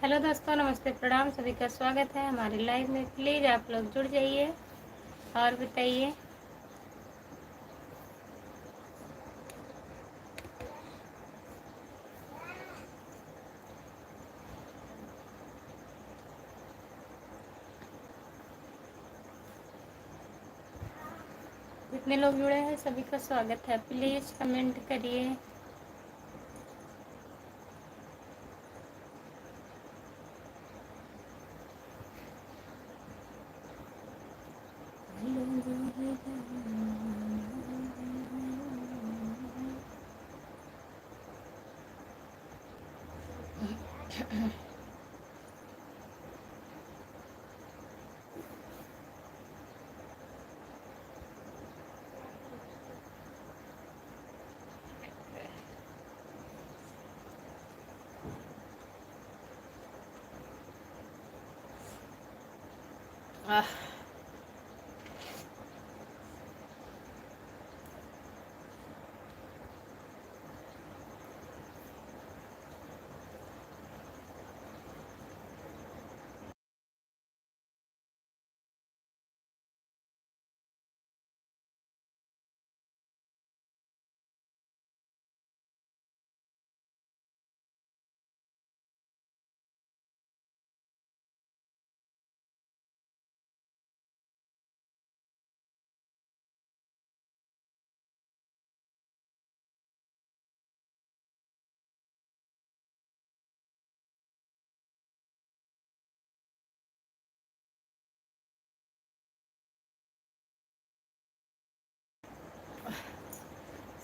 Hello दोस्तों, नमस्ते, प्रणाम। सभी का स्वागत है हमारे लाइव में। प्लीज़ आप लोग जुड़ जाइए और बताइए। जितने लोग जुड़े हैं सभी का स्वागत है। प्लीज़ कमेंट करिए। आह,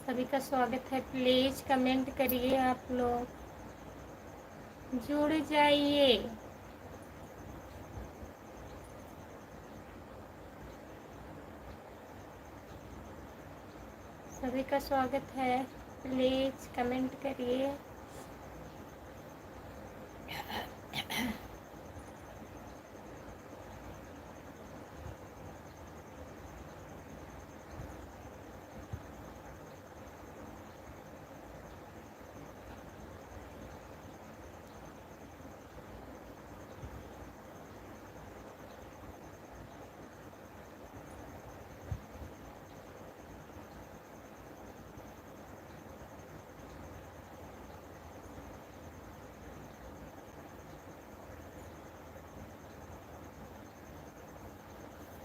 सभी का स्वागत है। प्लीज़ कमेंट करिए। आप लोग जुड़ जाइए। सभी का स्वागत है। प्लीज़ कमेंट करिए।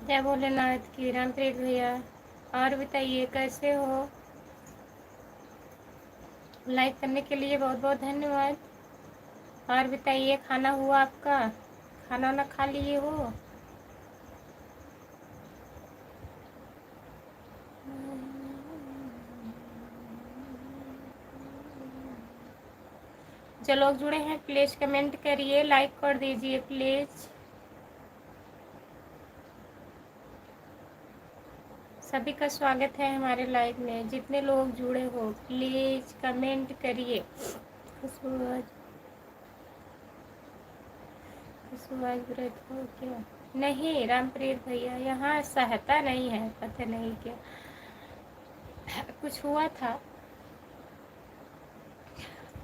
जय भोलेनाथ की। रामप्रीत भैया, और बताइए कैसे हो। लाइक करने के लिए बहुत बहुत धन्यवाद। और बताइए, खाना हुआ आपका? खाना वाना खा लिए हो? जो लोग जुड़े हैं प्लीज़ कमेंट करिए, लाइक कर दीजिए प्लीज़। सभी का स्वागत है हमारे लाइव में। जितने लोग जुड़े हो प्लीज़ कमेंट करिए। खुशबू आज व्रत हो क्या? नहीं रामप्रीत भैया, यहाँ सहता नहीं है, पता नहीं क्या कुछ हुआ था।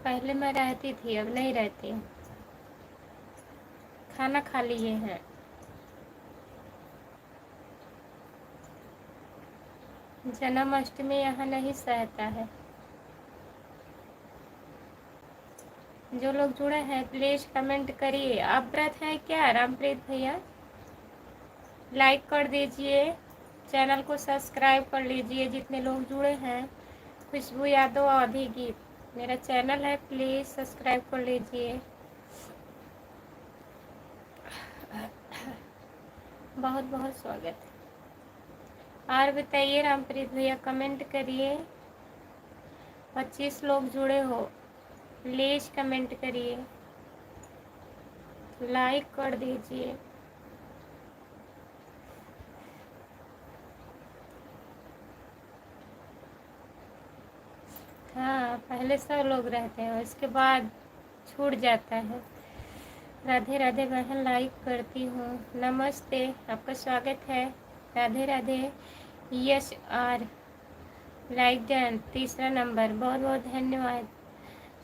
पहले मैं रहती थी, अब नहीं रहती। खाना खा लिए हैं। जन्माष्टमी यहाँ नहीं सहता है। जो लोग जुड़े हैं प्लीज़ कमेंट करिए। आप व्रत है क्या रामप्रीत भैया? लाइक कर दीजिए, चैनल को सब्सक्राइब कर लीजिए। जितने लोग जुड़े हैं, खुशबू यादव अवधी गीत मेरा चैनल है, प्लीज़ सब्सक्राइब कर लीजिए। बहुत बहुत स्वागत है। और बताइए रामप्रीत भैया, कमेंट करिए। 25 लोग जुड़े हो, प्लीज़ कमेंट करिए, लाइक कर दीजिए। हाँ, पहले 100 लोग रहते हैं, उसके बाद छूट जाता है। राधे राधे बहन, लाइक करती हूँ। नमस्ते, आपका स्वागत है। राधे राधे। यस आर लाइक डन, तीसरा नंबर, बहुत बहुत धन्यवाद।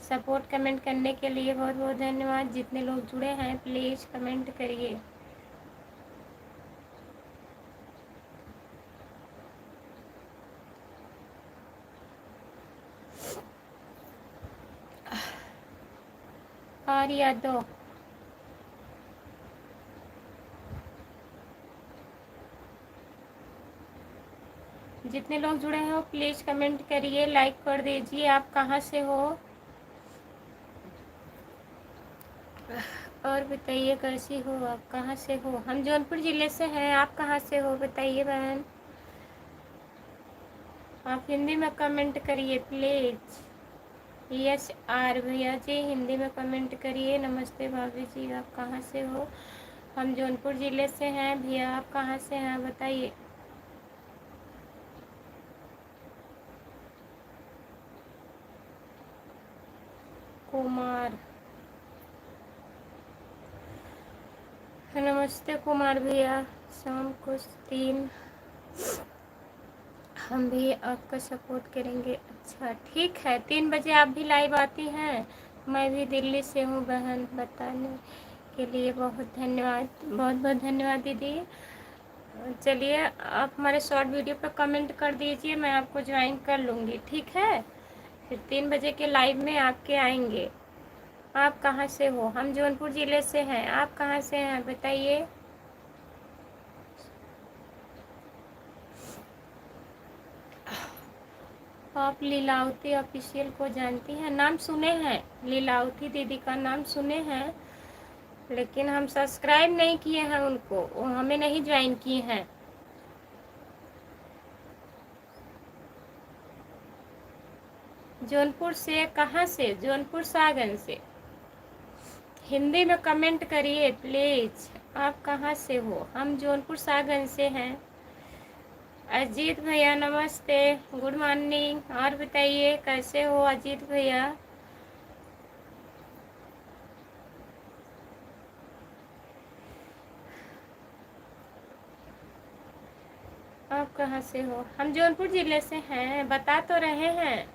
सपोर्ट कमेंट करने के लिए बहुत बहुत धन्यवाद। जितने लोग जुड़े हैं प्लीज़ कमेंट करिए। और यादव जितने लोग जुड़े हो प्लीज़ कमेंट करिए, लाइक कर दीजिए। आप कहाँ से हो और बताइए कैसी हो, आप कहाँ से हो? हम जौनपुर ज़िले से हैं, आप कहाँ से हो बताइए बहन। आप हिंदी में कमेंट करिए प्लीज़। यस आर भैया जी हिंदी में कमेंट करिए। नमस्ते भाभी जी, आप कहाँ से हो? हम जौनपुर ज़िले से हैं भैया, आप कहाँ से हैं बताइए। कुमार, नमस्ते कुमार भैया। शाम को 3 हम भी आपका सपोर्ट करेंगे। अच्छा ठीक है, 3 बजे आप भी लाइव आती हैं। मैं भी दिल्ली से हूँ बहन, बताने के लिए बहुत धन्यवाद, बहुत बहुत धन्यवाद दीदी। चलिए आप हमारे शॉर्ट वीडियो पर कमेंट कर दीजिए, मैं आपको ज्वाइन कर लूँगी, ठीक है? फिर 3 बजे के लाइव में आपके आएंगे। आप कहाँ से हो? हम जौनपुर ज़िले से हैं, आप कहाँ से हैं बताइए। आप लीलावती ऑफिशियल को जानती हैं? नाम सुने हैं, लीलावती दीदी का नाम सुने हैं, लेकिन हम सब्सक्राइब नहीं किए हैं उनको, वो हमें नहीं ज्वाइन किए हैं। जौनपुर से कहाँ से? जौनपुर सागन से। हिंदी में कमेंट करिए प्लीज़। आप कहाँ से हो? हम जौनपुर सागन से हैं। अजीत भैया नमस्ते, गुड मॉर्निंग। और बताइए कैसे हो अजीत भैया? आप कहाँ से हो? हम जौनपुर ज़िले से हैं, बता तो रहे हैं।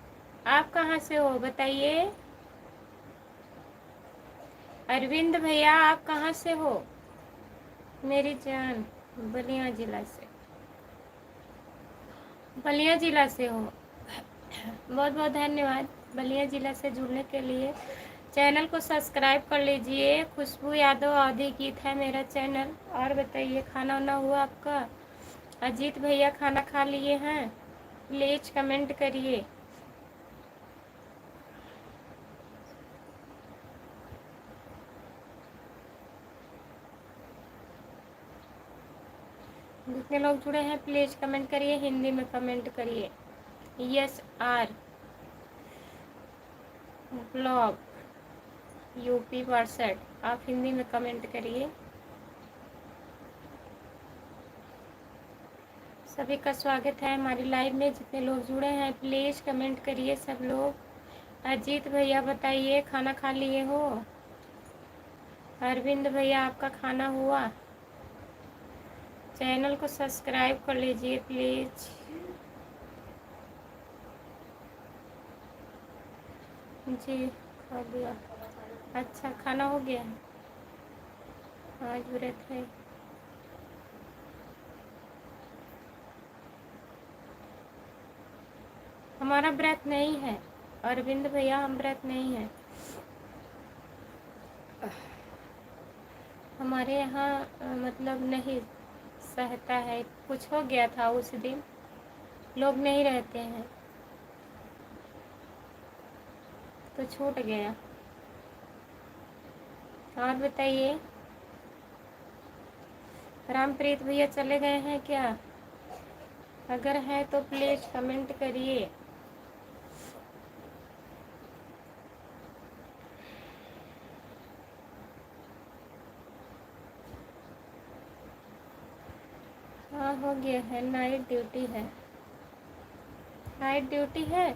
आप कहाँ से हो बताइए। अरविंद भैया आप कहाँ से हो? मेरी जान बलिया ज़िला से, बलिया ज़िला से हो। बहुत बहुत धन्यवाद बलिया ज़िला से जुड़ने के लिए। चैनल को सब्सक्राइब कर लीजिए। खुशबू यादव आदि गीत है मेरा चैनल। और बताइए खाना वाना हुआ आपका? अजीत भैया खाना खा लिए हैं? प्लीज़ कमेंट करिए। जितने लोग जुड़े हैं प्लीज़ कमेंट करिए, हिंदी में कमेंट करिए। यस आर ब्लॉग यूपी वर्सेट, आप हिंदी में कमेंट करिए। सभी का स्वागत है हमारी लाइव में। जितने लोग जुड़े हैं प्लीज़ कमेंट करिए सब लोग। अजीत भैया बताइए खाना खा लिए हो? अरविंद भैया आपका खाना हुआ? चैनल को सब्सक्राइब कर लीजिए प्लीज़। जी खा लिया। अच्छा खाना हो गया? आज व्रत है। हमारा व्रत नहीं है अरविंद भैया, हम व्रत नहीं है। हमारे यहाँ मतलब नहीं सहता है, कुछ हो गया था उस दिन, लोग नहीं रहते हैं तो छूट गया। और बताइए रामप्रीत भैया चले गए हैं क्या? अगर है तो प्लीज़ कमेंट करिए। हाँ हो गया है, नाइट ड्यूटी है। नाइट ड्यूटी है,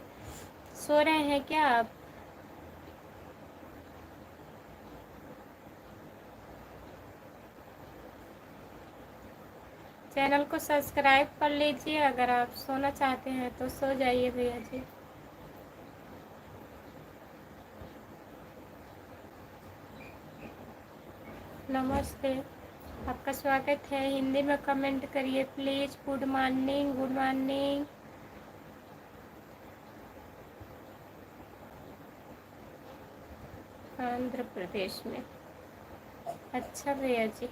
सो रहे हैं क्या आप? चैनल को सब्सक्राइब कर लीजिए। अगर आप सोना चाहते हैं तो सो जाइए भैया जी। नमस्ते, आपका स्वागत है। हिंदी में कमेंट करिए please. Good morning, good morning. Andhra Pradesh में। अच्छा भैया जी,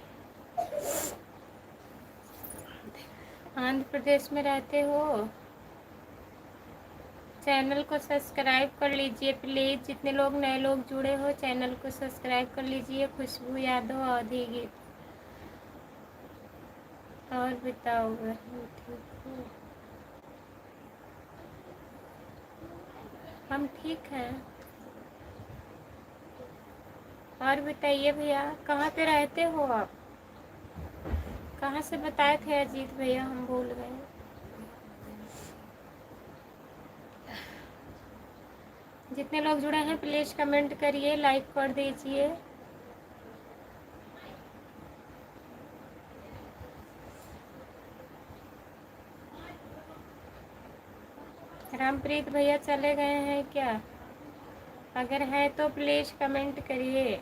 आंध्र प्रदेश में रहते हो। चैनल को सब्सक्राइब कर लीजिए प्लीज़। जितने लोग नए लोग जुड़े हो चैनल को सब्सक्राइब कर लीजिए। खुशबू यादव, अवधि गीत। और बताओ बहन, ठीक हो? हम ठीक हैं। और बताइए भैया, कहाँ पे रहते हो आप? कहाँ से बताए थे अजीत भैया, हम भूल गए। जितने लोग जुड़े हैं प्लीज़ कमेंट करिए, लाइक कर दीजिए। रामप्रीत भैया चले गए हैं क्या? अगर है तो प्लीज़ कमेंट करिए।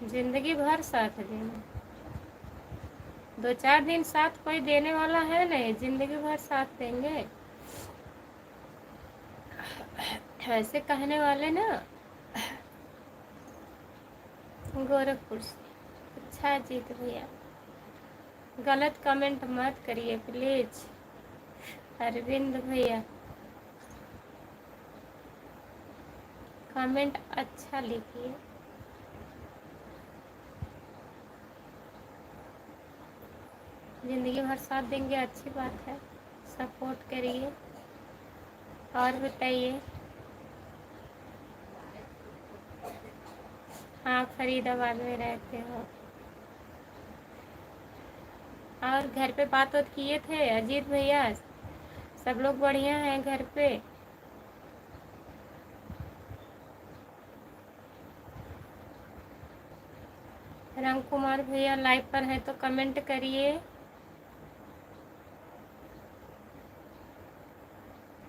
जिंदगी भर साथ देना। 2-4 दिन साथ कोई देने वाला है नहीं, जिंदगी भर साथ देंगे ऐसे कहने वाले ना। गोरखपुर से। अच्छा जीत भैया, गलत कमेंट मत करिए प्लीज। अरविंद भैया, कमेंट अच्छा लिखिए। जिंदगी भर साथ देंगे, अच्छी बात है, सपोर्ट करिए। और बताइए। हाँ, फरीदाबाद में रहते हो। और घर पे बात वात किए थे अजीत भैया? सब लोग बढ़िया हैं घर पे? राम कुमार भैया लाइव पर हैं तो कमेंट करिए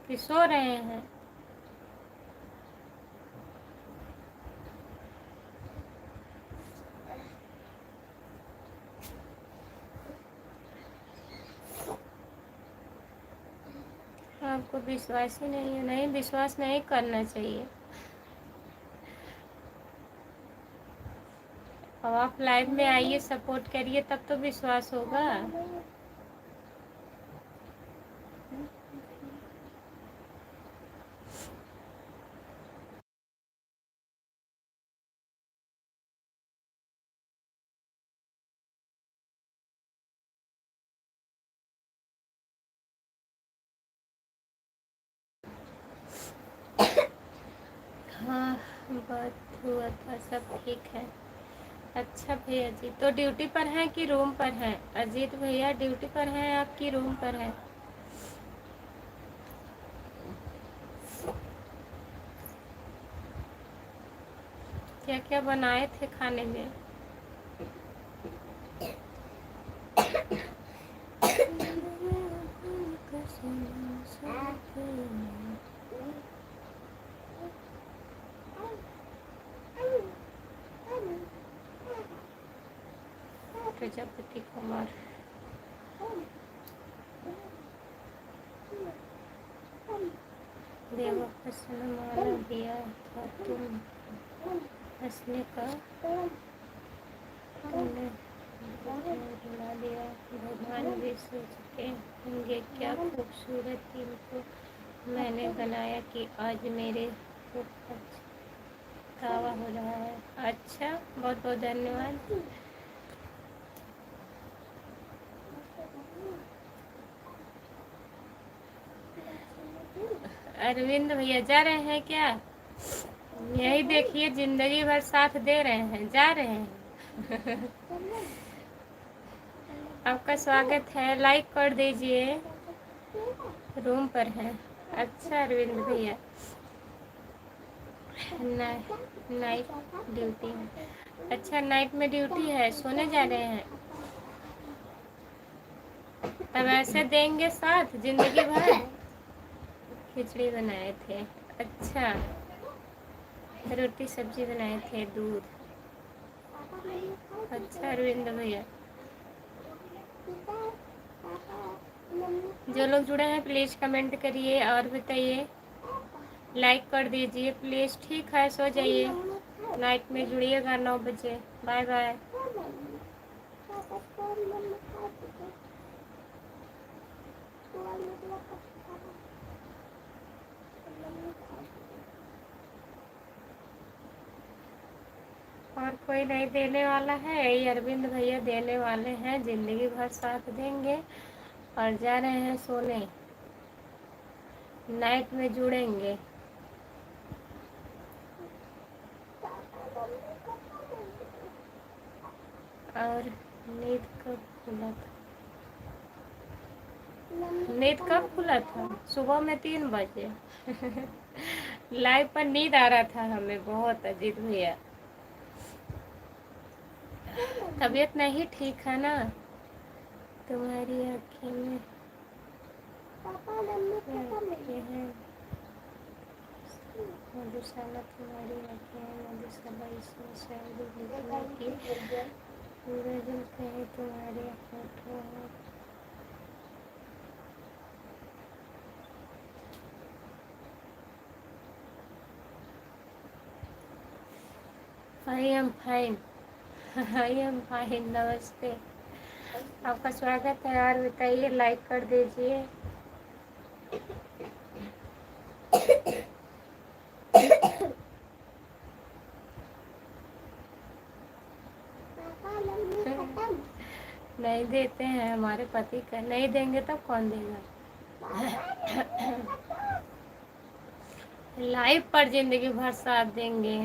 कि सो रहे हैं। आपको विश्वास ही नहीं है? नहीं, विश्वास नहीं करना चाहिए। अब आप लाइव में आइए, सपोर्ट करिए, तब तो विश्वास होगा। हाँ, बात हुआ था, सब ठीक है। अच्छा भैया जी, तो ड्यूटी पर हैं कि रूम पर हैं? अजीत भैया ड्यूटी पर हैं आपकी रूम पर हैं? क्या क्या बनाए थे खाने में? प्रजापति कुमार, देवा प्रसन्न माला दिया था तुम हंसने का, तुमने रुला दिया। भगवान भी सोचते होंगे क्या खूबसूरत इनको मैंने बनाया कि आज मेरे को पछतावा हो रहा है। अच्छा, बहुत बहुत धन्यवाद। अरविंद भैया जा रहे हैं क्या? यही देखिए, जिंदगी भर साथ दे रहे हैं, जा रहे हैं। आपका स्वागत है, लाइक कर दीजिए। रूम पर है। अच्छा अरविंद भैया, नाइट ड्यूटी है। अच्छा, नाइट में ड्यूटी है, सोने जा रहे हैं। तब ऐसे देंगे साथ जिंदगी भर। खिचड़ी बनाए थे। अच्छा, रोटी सब्जी बनाए थे, दूध। अच्छा अरविंद भैया, जो लोग जुड़े हैं प्लीज़ कमेंट करिए और बताइए, लाइक कर दीजिए प्लीज़। ठीक है, सो जाइए, नाइट में जुड़िएगा 9 बजे। बाय बाय। और कोई नहीं देने वाला है, ये अरविंद भैया देने वाले हैं, ज़िंदगी भर साथ देंगे। और जा रहे हैं सोने, नाइट में जुड़ेंगे। और नींद कब खुला था? नींद कब खुला था? सुबह में 3 बजे। लाइव पर नींद आ रहा था हमें बहुत, अजीत भैया। तबीयत नहीं ठीक है ना? तुम्हारी आँखें में आँखें हैं मधुशाला, तुम्हारी आँखें हैं मधुशाला, इसमें शायरी लिखने की पूरा दिन कहे तुम्हारे होठों हैं। I am fine. I am fine, नमस्ते, आपका स्वागत है। और बताइए, लाइक कर दीजिए। नहीं देते हैं हमारे पति का, नहीं देंगे तब कौन देगा? लाइव पर जिंदगी भर साथ देंगे।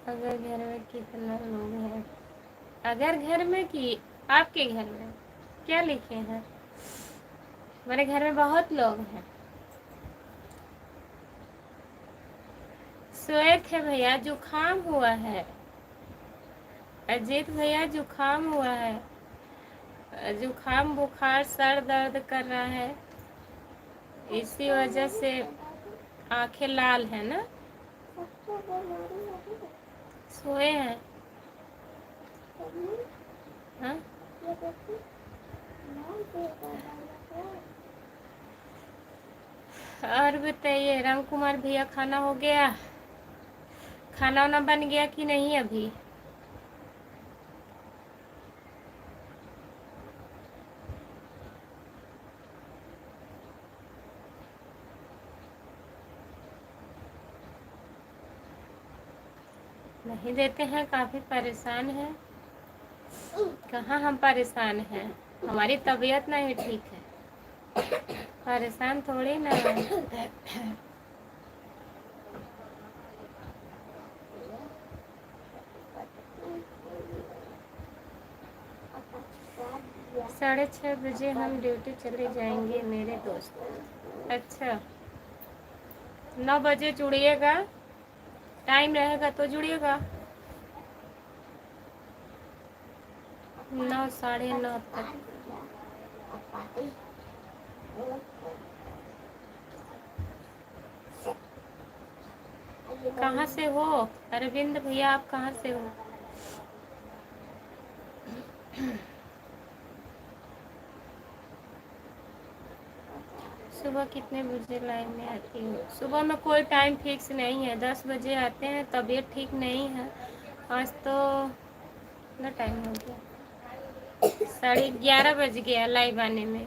अगर घर में कितना लोग हैं? अगर घर में कि आपके घर में क्या लिखे हैं? हमारे घर में बहुत लोग हैं। सोए थे भैया, जुकाम हुआ है। अजीत भैया, जुकाम हुआ है, जुकाम बुखार सर दर्द कर रहा है, इसी वजह से आंखें लाल है ना। सोए हैं। हाँ? और बताइए राम कुमार भैया, खाना हो गया? खाना वाना बन गया कि नहीं अभी? नहीं देते हैं, काफ़ी परेशान हैं। कहाँ हम परेशान हैं, हमारी तबीयत नहीं ठीक है, परेशान थोड़ी ना है। 6:30 बजे हम ड्यूटी चले जाएंगे मेरे दोस्त। अच्छा, 9 बजे जुड़िएगा, टाइम रहेगा तो जुड़िएगा। 9, 9:30 तक। कहाँ से हो अरविंद भैया, आप कहाँ से हो? सुबह कितने बजे लाइन में आती हो? सुबह में कोई टाइम फिक्स नहीं है, 10 बजे आते हैं। तबीयत ठीक नहीं है आज तो, कितना टाइम हो गया, 11:30 बज गया लाइव आने में।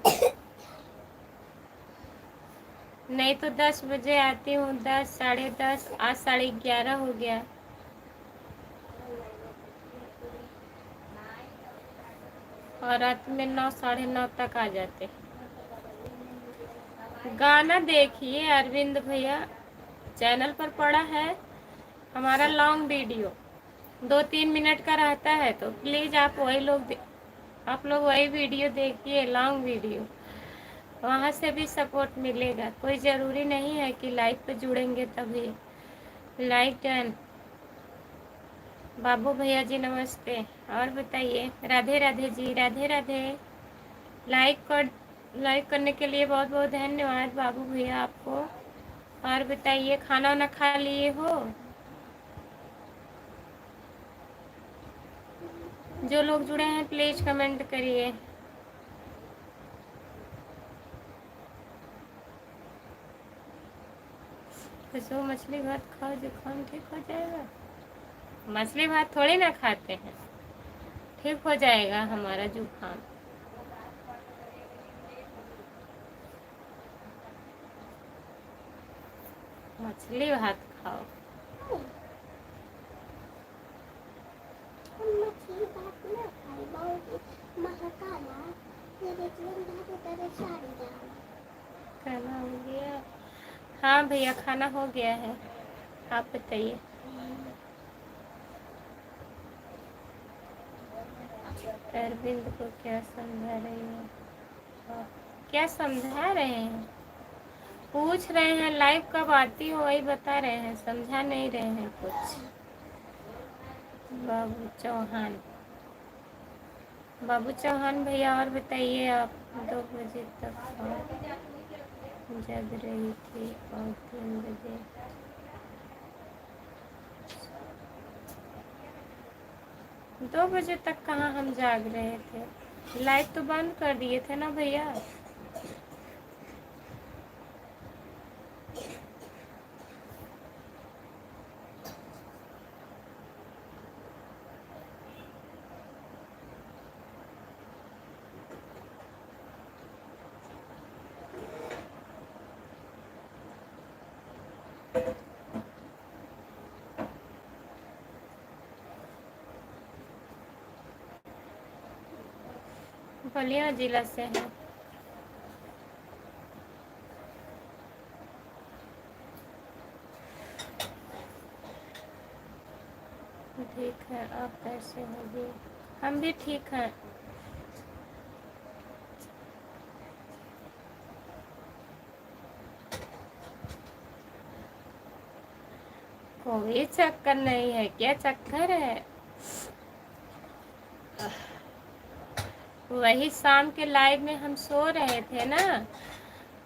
नहीं तो 10 बजे आती हूँ, 10, 10:30, आज 11:30 हो गया। और रात में 9, 9:30 तक आ जाते। गाना देखिए अरविंद भैया, चैनल पर पड़ा है हमारा लॉन्ग वीडियो, 2-3 मिनट का रहता है, तो प्लीज़ आप लोग वही वीडियो देखिए, लॉन्ग वीडियो, वहाँ से भी सपोर्ट मिलेगा। कोई ज़रूरी नहीं है कि लाइव पे जुड़ेंगे तभी। Like done. बाबू भैया जी नमस्ते। और बताइए, राधे राधे जी, राधे राधे। लाइक कर लाइक करने के लिए बहुत बहुत धन्यवाद बाबू भैया आपको। और बताइए, खाना वाना खा लिए हो? जो लोग जुड़े हैं प्लीज कमेंट करिए। तो मछली भात खाओ, जुकाम ठीक हो जाएगा। मछली भात थोड़ी ना खाते हैं, ठीक हो जाएगा हमारा जुकाम। मछली भात खाओ। खाना हो गया? हाँ भैया, खाना हो गया है। आप बताइए। अरविंद को क्या समझा रही है? क्या समझा रहे हैं? पूछ रहे हैं लाइव कब आती हो, वही बता रहे हैं, समझा नहीं रहे हैं कुछ। बाबू चौहान, बाबू चौहान भैया, और बताइए। आप 2 बजे तक जग रही थी और 3 बजे? 2 बजे तक कहाँ हम जाग रहे थे, लाइट तो बंद कर दिए थे ना भैया। बलिया जिला से है। ठीक है, आप कैसे होगी? हम भी ठीक हैं। कोई चक्कर नहीं है, क्या चक्कर है? वही शाम के लाइव में हम सो रहे थे ना,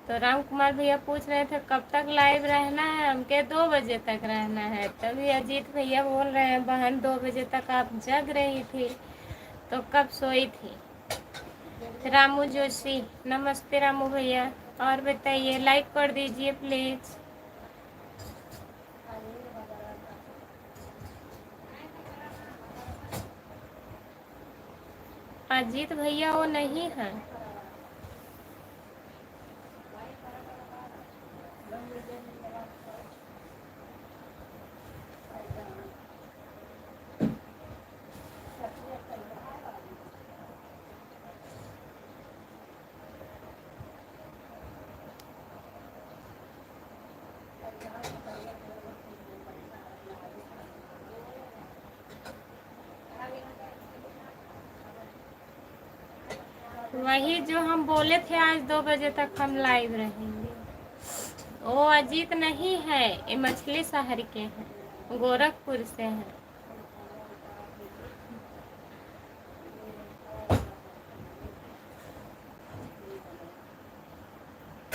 तो राम कुमार भैया पूछ रहे थे कब तक लाइव रहना है, हम के 2 बजे तक रहना है। तभी अजीत भैया बोल रहे हैं बहन 2 बजे तक आप जग रही थी, तो कब सोई थी? रामू जोशी, नमस्ते रामू भैया। और बताइए, लाइक कर दीजिए प्लीज। अजीत भैया वो नहीं है। वही जो हम बोले थे आज 2 बजे तक हम लाइव रहेंगे, वो अजीत नहीं है, ये मछली शहर के हैं, गोरखपुर से हैं।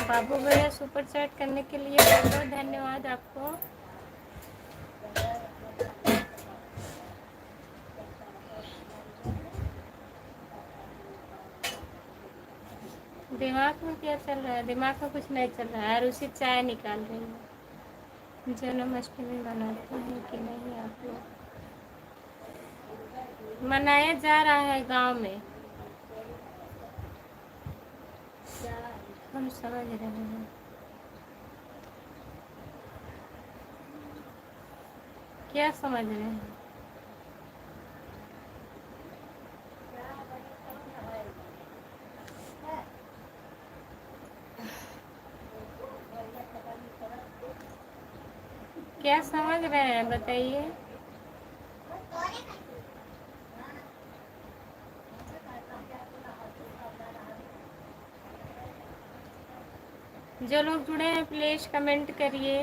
बाबू भैया सुपर चैट करने के लिए बहुत बहुत धन्यवाद आपको। दिमाग में क्या चल रहा है? दिमाग में कुछ नहीं चल रहा है, और उसी चाय निकाल रही है। जन्माष्टमी मनाते हैं कि नहीं आप लोग? मनाया जा रहा है गांव में, हम समझ रहे हैं। क्या समझ रहे हैं? क्या समझ रहे हैं बताइए। जो लोग जुड़े हैं प्लीज कमेंट करिए।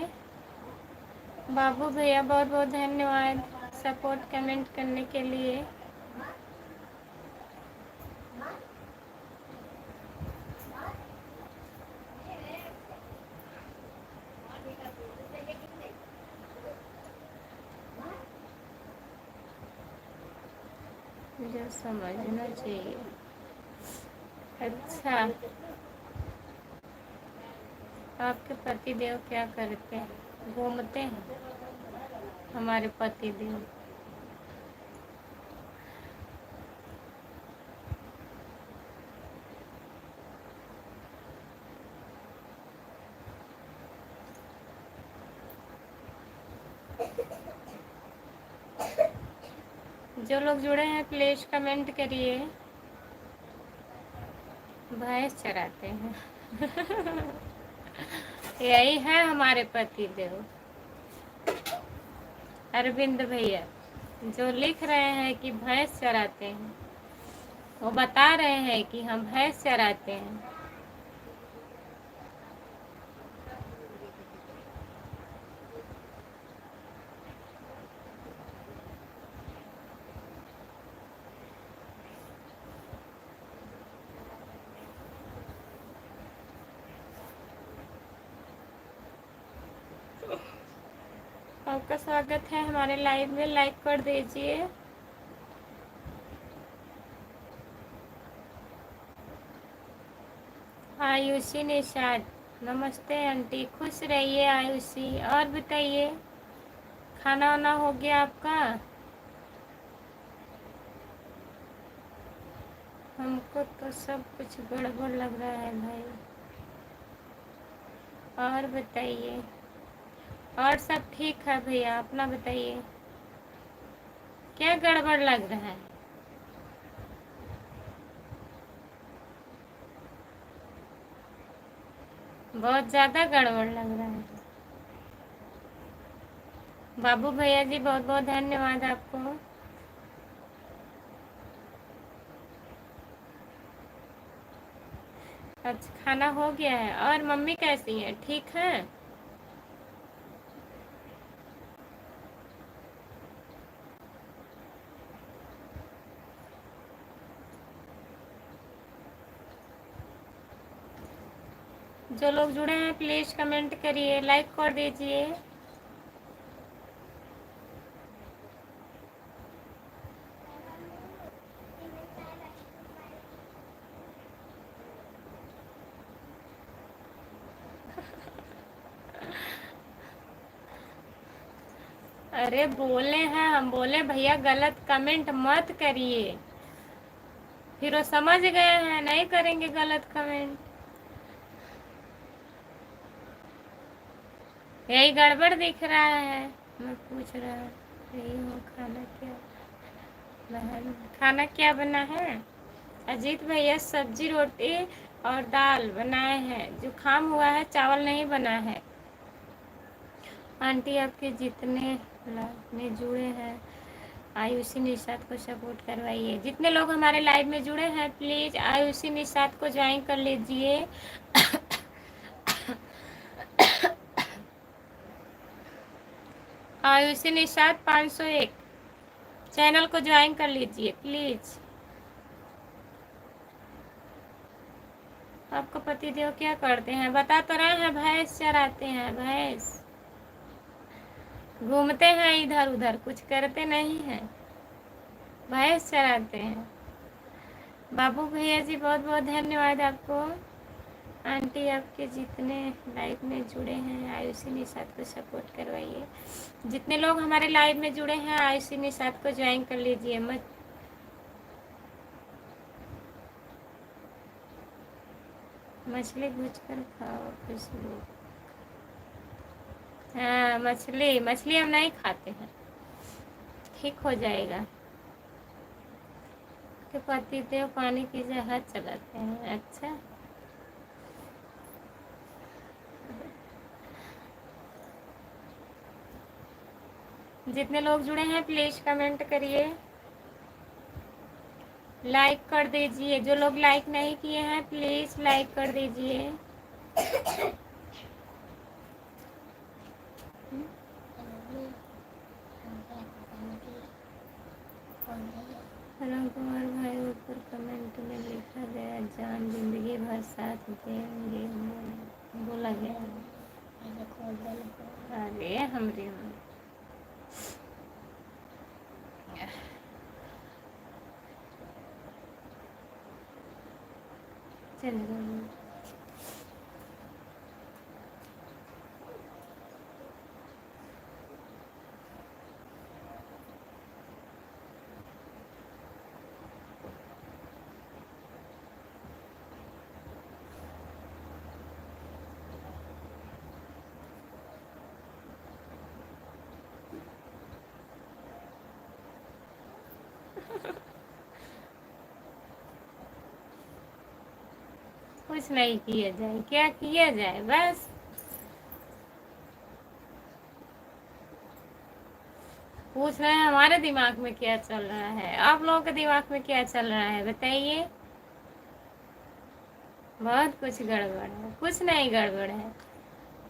बाबू भैया बहुत बहुत धन्यवाद सपोर्ट कमेंट करने के लिए। जो समझना चाहिए। अच्छा, आपके पति देव क्या करते हैं? घूमते हैं हमारे पति देव। जो लोग जुड़े हैं प्लीज कमेंट करिए। भैंस चराते हैं यही है हमारे पति देव। अरविंद भैया जो लिख रहे हैं कि भैंस चराते हैं, वो बता रहे हैं कि हम भैंस चराते हैं। आपका स्वागत है हमारे लाइव में, लाइक कर दीजिए। आयुषी निषाद नमस्ते आंटी, खुश रहिए आयुषी। और बताइए, खाना वाना हो गया आपका? हमको तो सब कुछ गड़बड़ लग रहा है भाई। और बताइए, और सब ठीक है भैया, अपना बताइए क्या गड़बड़ लग रहा है? बहुत ज़्यादा गड़बड़ लग रहा है। बाबू भैया जी बहुत बहुत धन्यवाद आपको। अच्छा, खाना हो गया है। और मम्मी कैसी है, ठीक है? जो लोग जुड़े हैं प्लीज कमेंट करिए, लाइक कर दीजिए। अरे बोले हैं हम, बोले भैया गलत कमेंट मत करिए, फिर वो समझ गए हैं नहीं करेंगे गलत कमेंट। यही गड़बड़ दिख रहा है। मैं पूछ रहा यही हूँ, खाना क्या बहन, खाना क्या बना है? अजीत भैया सब्जी रोटी और दाल बनाए हैं, जुकाम हुआ है, चावल नहीं बना है। आंटी आपके जितने लाइव में जुड़े हैं आयुषी निषाद को सपोर्ट करवाइए। जितने लोग हमारे लाइव में जुड़े हैं प्लीज आयुषी निषाद को ज्वाइन कर लीजिए। आयुषी निषाद 501 चैनल को ज्वाइन कर लीजिए प्लीज। आपको पति देव क्या करते हैं? बता तो रहे हैं भैंस चराते हैं। भैंस घूमते हैं इधर उधर, कुछ करते नहीं हैं, भैंस चराते हैं। बाबू भैया जी बहुत बहुत धन्यवाद आपको। आंटी आपके जितने लाइव में जुड़े हैं आयुषी निषाद को सपोर्ट करवाइए। जितने लोग हमारे लाइव में जुड़े हैं आयुषी निषाद को ज्वाइन कर लीजिए। मत मछली भूज कर खाओ खुशबू। हाँ, मछली मछली हम नहीं खाते हैं, ठीक हो जाएगा। के पति देव पानी की जहाज चलाते हैं। अच्छा, जितने लोग जुड़े हैं प्लीज कमेंट करिए, लाइक कर दीजिए। जो लोग लाइक नहीं किए हैं प्लीज लाइक कर दीजिए। राम कुमार भाई ऊपर कमेंट में लिखा गया जान जिंदगी भर साथ देंगे बोला गया। अरे हमरे चेंज कर। कुछ नहीं किया जाए, क्या किया जाए, बस पूछ रहे हैं हमारे दिमाग में क्या चल रहा है, आप लोगों के दिमाग में क्या चल रहा है बताइए। बहुत कुछ गड़बड़ है, कुछ नहीं गड़बड़ है,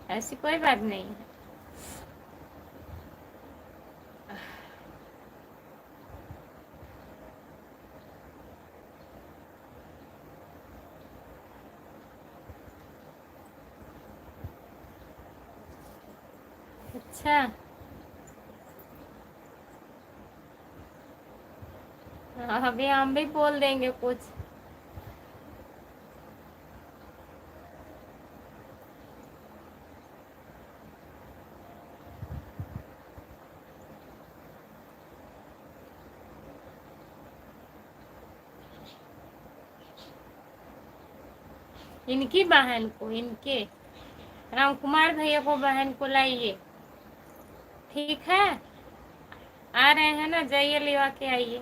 ऐसी कोई बात नहीं है। अच्छा, अभी हम भी बोल देंगे कुछ। इनकी बहन को, इनके राम कुमार भैया को बहन को लाइए, ठीक है। आ रहे हैं ना, जाइए लिवा के आइए।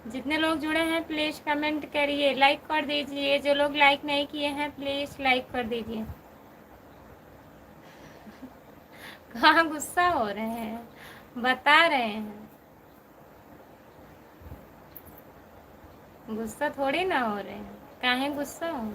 जितने लोग जुड़े हैं प्लीज कमेंट करिए, लाइक कर दीजिए, जो लोग लाइक नहीं किए हैं प्लीज लाइक कर दीजिए। कहाँ गुस्सा हो रहे हैं, बता रहे हैं, गुस्सा थोड़ी ना हो रहे हैं, काहे गुस्सा हो।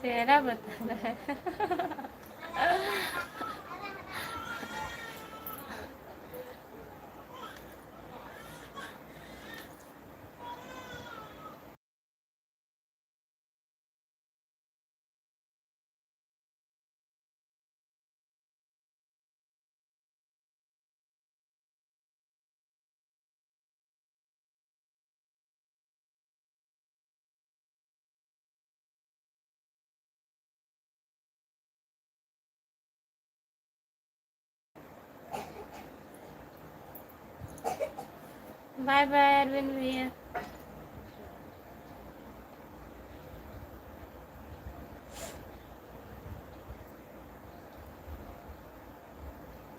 चेहरा बता रहा है। बाय बाय अरविंद भैया।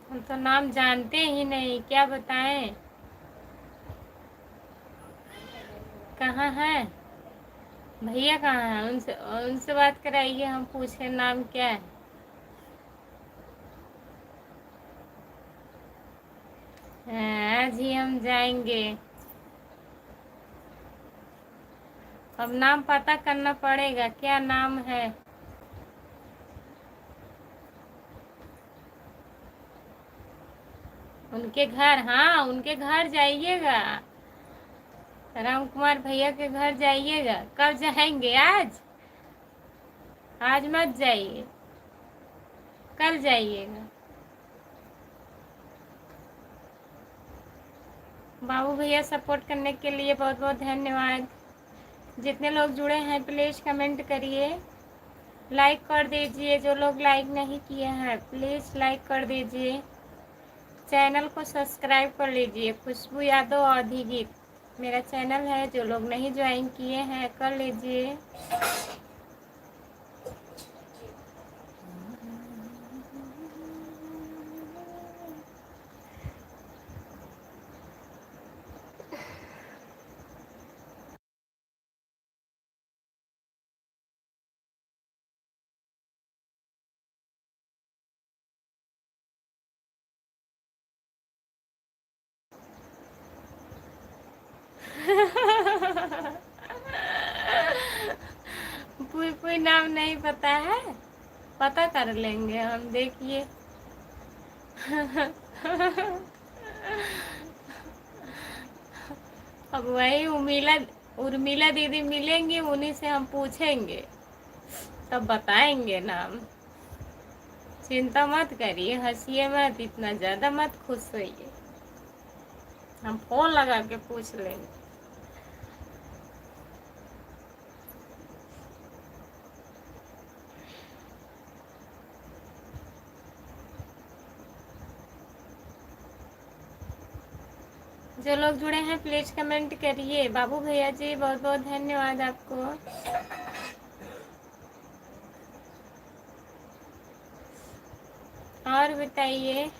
हम तो नाम जानते ही नहीं, क्या बताएं। कहाँ है भैया, कहाँ है, उनसे उनसे बात कराइए, हम पूछे नाम क्या है। आज ही हम जाएंगे, अब नाम पता करना पड़ेगा, क्या नाम है। उनके घर, हाँ उनके घर जाइएगा, राम कुमार भैया के घर जाइएगा। कब जाएंगे, आज? आज मत जाइए, कल जाइएगा। बाबू भैया सपोर्ट करने के लिए बहुत बहुत धन्यवाद। जितने लोग जुड़े हैं प्लीज़ कमेंट करिए, लाइक कर दीजिए, जो लोग लाइक नहीं किए हैं प्लीज़ लाइक कर दीजिए, चैनल को सब्सक्राइब कर लीजिए। खुशबू यादव अधिगीत मेरा चैनल है, जो लोग नहीं ज्वाइन किए हैं कर लीजिए। कोई कोई नाम नहीं पता है, पता कर लेंगे हम, देखिए अब वही उर्मिला दीदी मिलेंगी, उन्हीं से हम पूछेंगे, तब बताएंगे नाम। चिंता मत करिए, हंसिए मत, इतना ज़्यादा मत खुश होइए, हम फोन लगा के पूछ लेंगे। जो लोग जुड़े हैं प्लीज कमेंट करिए। बाबू भैया जी बहुत बहुत धन्यवाद आपको। और बताइए।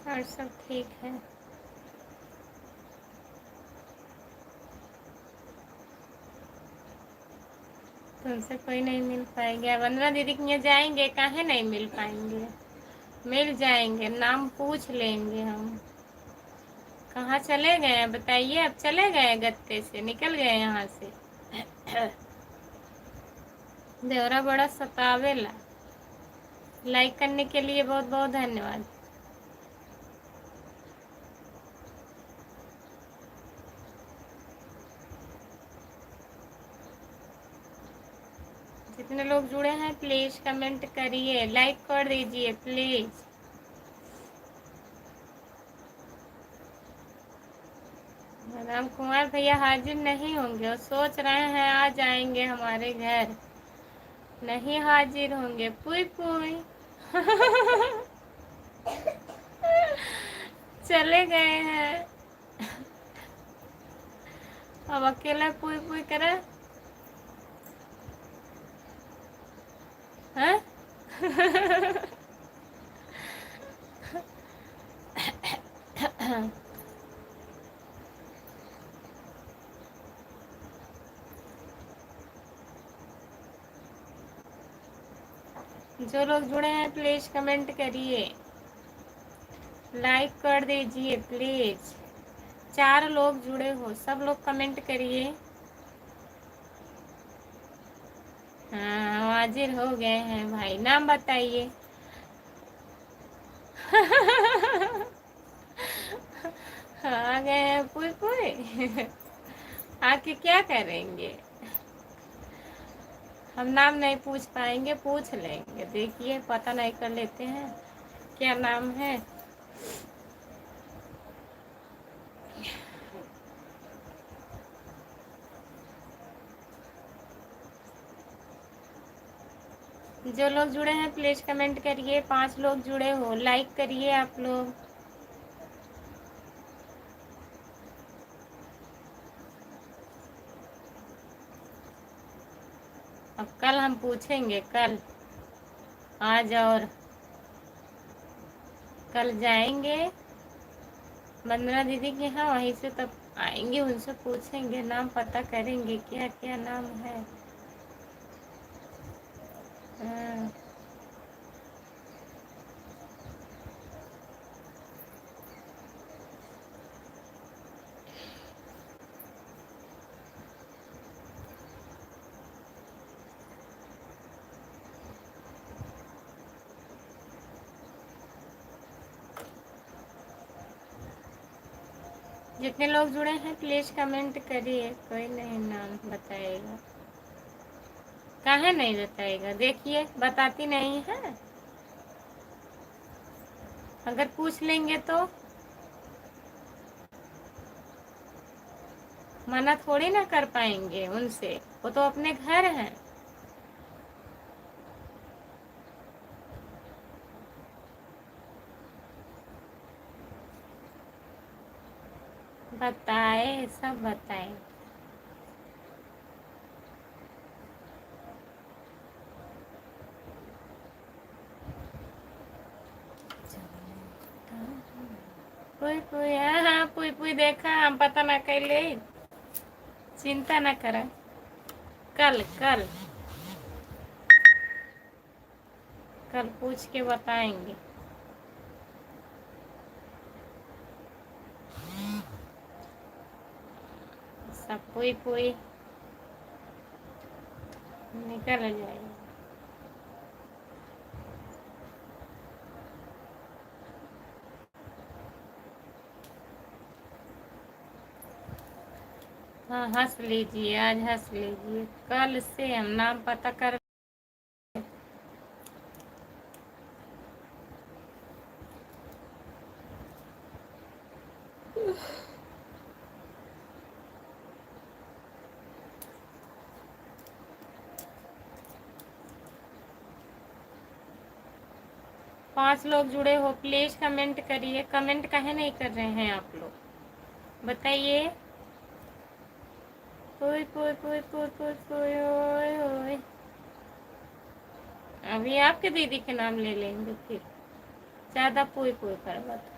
और सब ठीक है। तुमसे कोई नहीं मिल पाएगा। वंदना दीदी के यहाँ जाएंगे, काहे नहीं मिल पाएंगे, मिल जाएंगे, नाम पूछ लेंगे हम। कहाँ चले गए हैं बताइए। अब चले गए गत्ते से, निकल गए यहाँ से। देवरा बड़ा सतावेला। लाइक करने के लिए बहुत बहुत धन्यवाद। जितने लोग जुड़े हैं प्लीज कमेंट करिए, लाइक कर दीजिए प्लीज। राम कुमार भैया हाजिर नहीं होंगे, और सोच रहे हैं आ जाएंगे हमारे घर, नहीं हाजिर होंगे। पुई पुई। चले गए हैं। अब अकेला पुई पुई करे। हैं? जो लोग जुड़े हैं प्लीज कमेंट करिए, लाइक कर दीजिए प्लीज। 4 लोग जुड़े हो, सब लोग कमेंट करिए। हाँ हाजिर हो गए हैं भाई, नाम बताइए। आ गए हैं पुई पुई। आके क्या करेंगे। हम नाम नहीं पूछ पाएंगे, पूछ लेंगे, देखिए पता नहीं कर लेते हैं क्या नाम है। जो लोग जुड़े हैं प्लीज कमेंट करिए। 5 लोग जुड़े हो, लाइक करिए आप लोग। अब कल हम पूछेंगे, कल आज, और कल जाएंगे वंदना दीदी के यहाँ, वहीं से तब आएंगे, उनसे पूछेंगे, नाम पता करेंगे क्या क्या नाम है। हाँ। जितने लोग जुड़े हैं प्लीज कमेंट करिए। कोई नहीं नाम बताएगा, काहे नहीं बताएगा, देखिए बताती नहीं है। अगर पूछ लेंगे तो मना थोड़ी ना कर पाएंगे उनसे, वो तो अपने घर हैं। बताए, सब बताए। पुई पुई, हाँ हाँ, पुई पुई देखा हम, पता ना कैले, चिंता ना करा। कल कल कल पूछ के बताएंगे। सब पुई पुई निकल जाएगा। हाँ हंस लीजिए, आज हंस लीजिए, कल से हम नाम पता कर। 5 लोग जुड़े हो, प्लीज कमेंट करिए। कमेंट काहे नहीं कर रहे हैं आप लोग, बताइए। पुई पुई पुई पुई पुई पुई, ओए ओए। अभी आपके दीदी के नाम ले लेंगे फिर, ज्यादा पुई पुई करवा तो।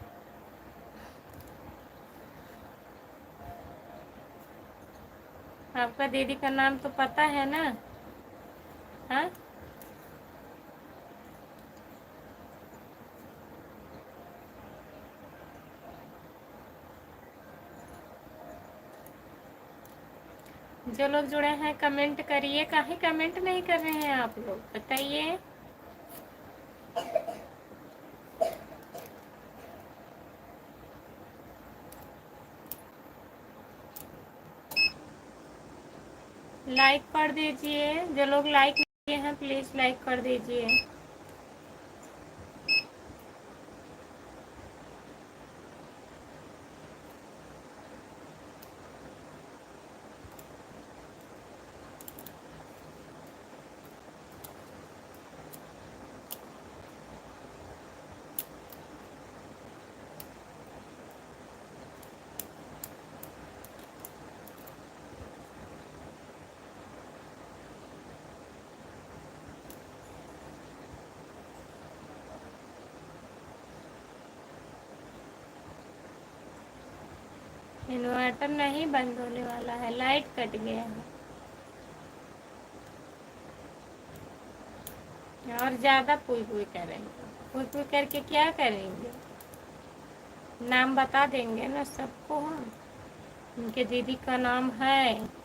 आपका दीदी का नाम तो पता है ना? हाँ, जो लोग जुड़े हैं कमेंट करिए। काहे कमेंट नहीं कर रहे हैं आप लोग, बताइए। लाइक कर दीजिए, जो लोग लाइक किए हैं प्लीज लाइक कर दीजिए। इन्वर्टर नहीं बंद होने वाला है, लाइट कट गया है। और ज्यादा पुई पुई करेंगे, पुई पुई करके क्या करेंगे? नाम बता देंगे ना सबको हम, उनके दीदी का नाम है।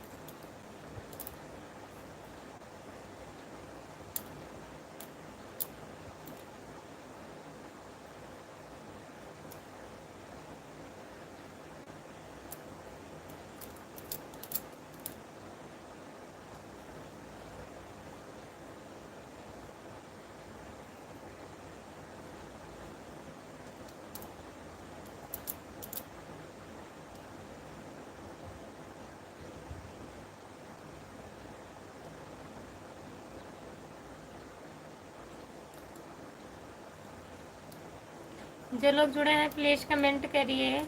जो लोग जुड़े हैं प्लीज कमेंट करिए,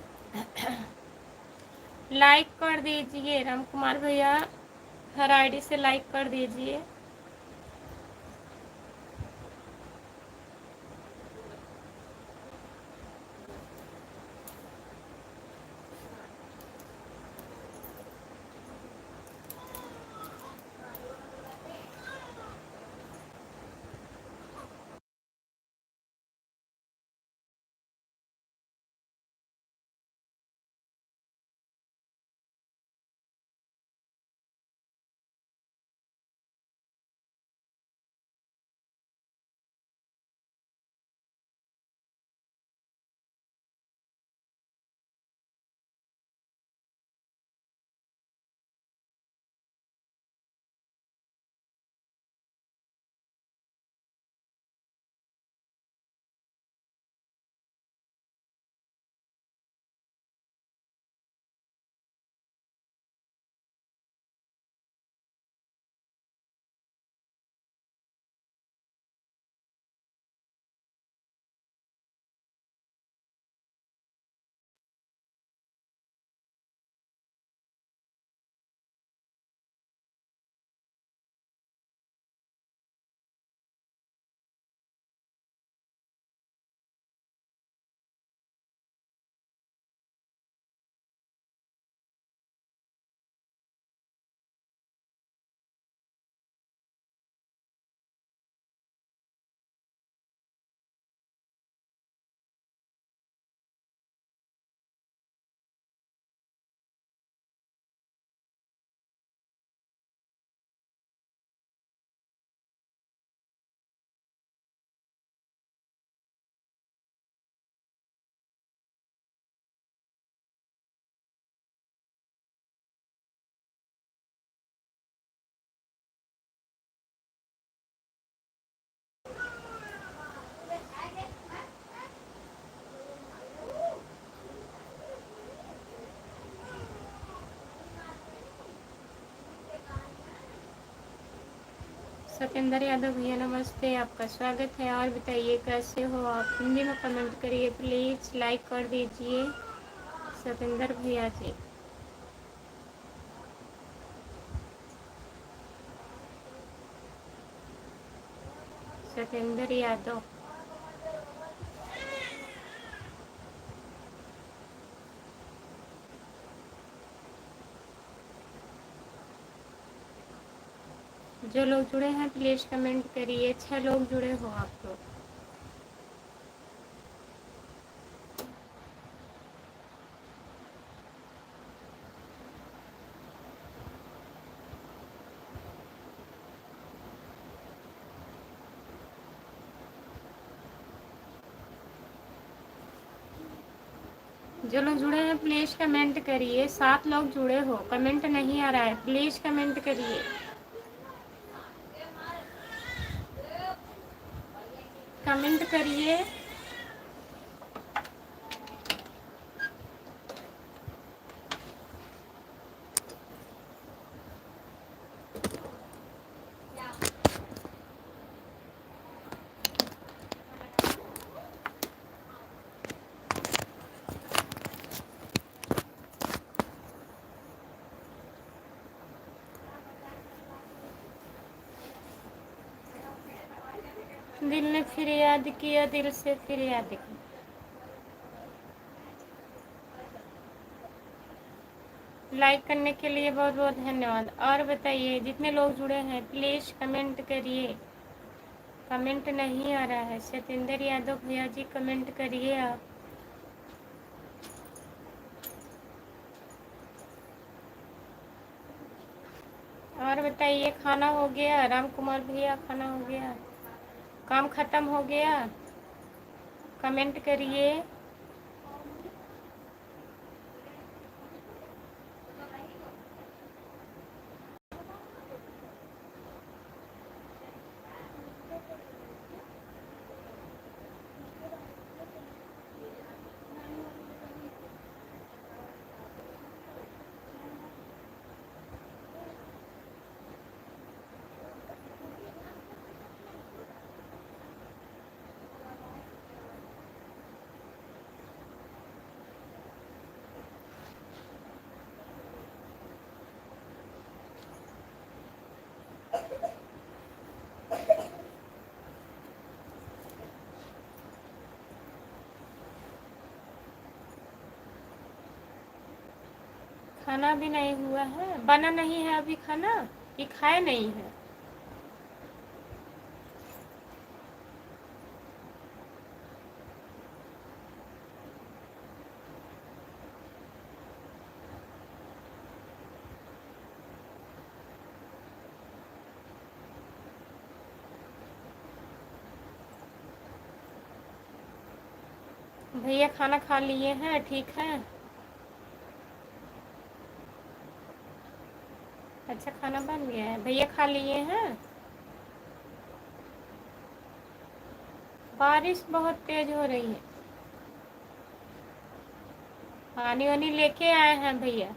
लाइक कर दीजिए। राम कुमार भैया हर आईडी से लाइक कर दीजिए। सतेंद्र यादव भैया नमस्ते, आपका स्वागत है। और बताइए कैसे हो आप? हिंदी में कमेंट करिए प्लीज़, लाइक कर दीजिए सतेंद्र भैया जी। सतेंद्र यादव, जो लोग जुड़े हैं प्लीज़ कमेंट करिए। 6 लोग जुड़े हो आप लोग। जो लोग जुड़े हैं प्लीज़ कमेंट करिए। 7 लोग जुड़े हो, कमेंट नहीं आ रहा है, प्लीज़ कमेंट करिए। कमेंट करिए। दिल ने फिर याद किया, दिल से फिर याद किया। लाइक करने के लिए बहुत बहुत धन्यवाद। और बताइए जितने लोग जुड़े हैं प्लीज़ कमेंट करिए। कमेंट नहीं आ रहा है। सतेंद्र यादव भैया जी कमेंट करिए आप। और बताइए खाना हो गया? राम कुमार भैया खाना हो गया? काम खत्म हो गया? कमेंट करिए। खाना भी नहीं हुआ है, बना नहीं है अभी खाना, ये खाए नहीं है। भैया खाना खा लिए हैं? ठीक है, अच्छा खाना बन गया है, भैया खा लिए हैं। बारिश बहुत तेज हो रही है। पानी वानी लेके आए हैं भैया।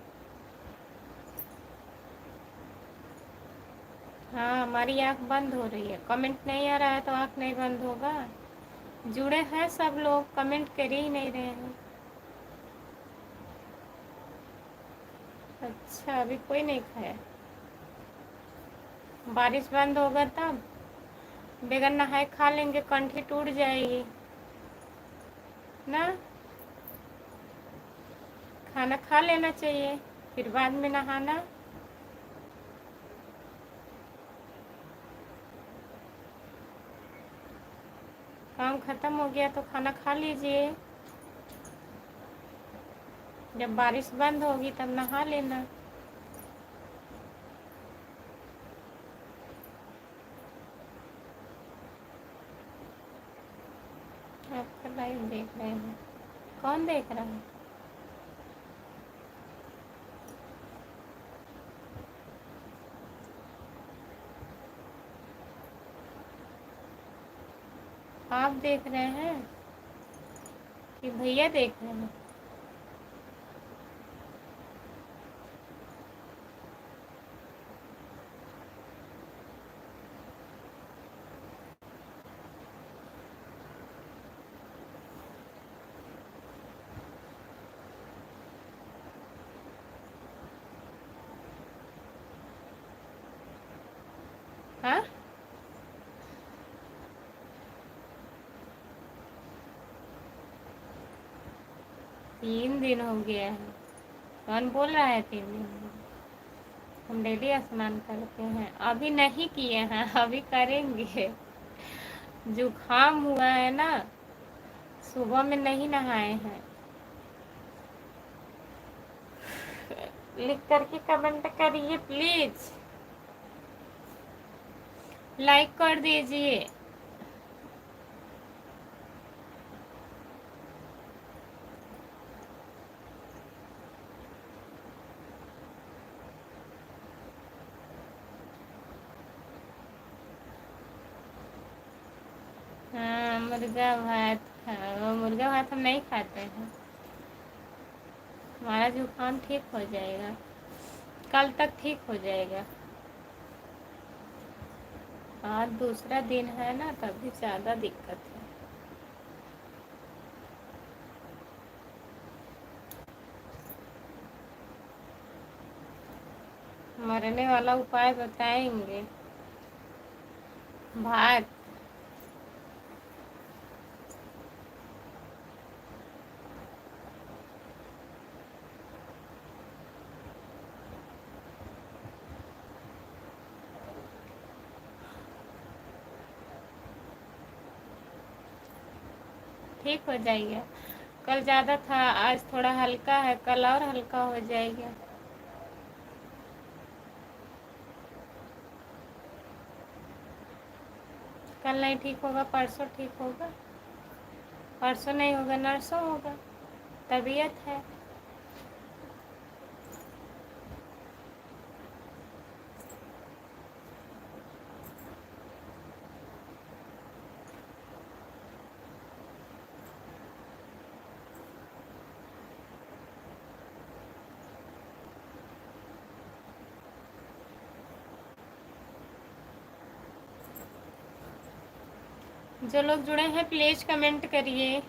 हाँ हमारी आँख बंद हो रही है। कमेंट नहीं आ रहा है तो आँख नहीं बंद होगा। जुड़े हैं सब लोग, कमेंट कर ही नहीं रहे हैं। अच्छा अभी कोई नहीं खाया? बारिश बंद होगा तब बेगन नहाए खा लेंगे, कंठी टूट जाएगी ना। खाना खा लेना चाहिए फिर बाद में नहाना। काम खत्म हो गया तो खाना खा लीजिए। जब बारिश बंद होगी तब नहा लेना। आपका लाइव देख रहे हैं। कौन देख रहा है? आप देख रहे हैं कि भैया देख रहे हैं? हाँ, 3 दिन हो गया है। कौन बोल रहा है 3 दिन हो गए? हम डेली स्नान करते हैं, अभी नहीं किए हैं, अभी करेंगे। जुकाम हुआ है ना, सुबह में नहीं नहाए हैं। लिख करके कमेंट करिए प्लीज, लाइक कर दीजिए। हाँ, मुर्गा भात खाओ। मुर्गा भात हम नहीं खाते हैं। हमारा जुकाम ठीक हो जाएगा, कल तक ठीक हो जाएगा। आज दूसरा दिन है ना, तभी ज़्यादा दिक्कत है। मरने वाला उपाय बताएंगे। भात। ठीक हो जाएगा। कल ज़्यादा था, आज थोड़ा हल्का है, कल और हल्का हो जाएगा। कल नहीं ठीक होगा, परसों ठीक होगा। परसों नहीं होगा, नरसों होगा। तबीयत है। जो लोग जुड़े हैं प्लीज कमेंट करिए,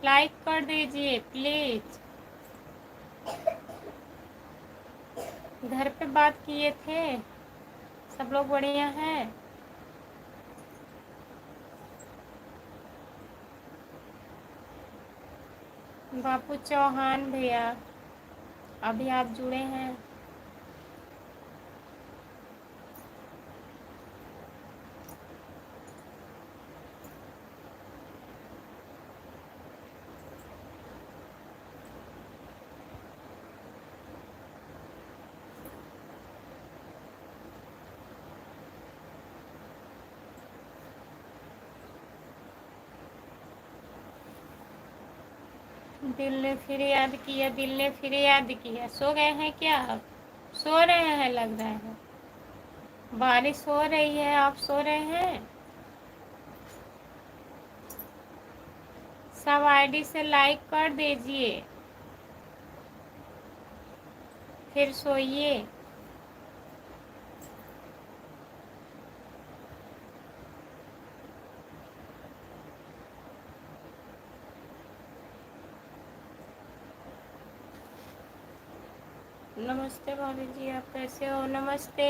लाइक कर दीजिए प्लीज। घर पे बात किए थे, सब लोग बढ़िया हैं। बापू चौहान भैया, अभी आप जुड़े हैं। दिल ने फिर याद किया, दिल ने फिर याद किया। सो गए हैं क्या आप? सो रहे हैं लग रहा है। बारिश हो रही है, आप सो रहे हैं। सब आईडी से लाइक कर दीजिए, फिर सोइए। नमस्ते भाभी जी, आप कैसे हो? नमस्ते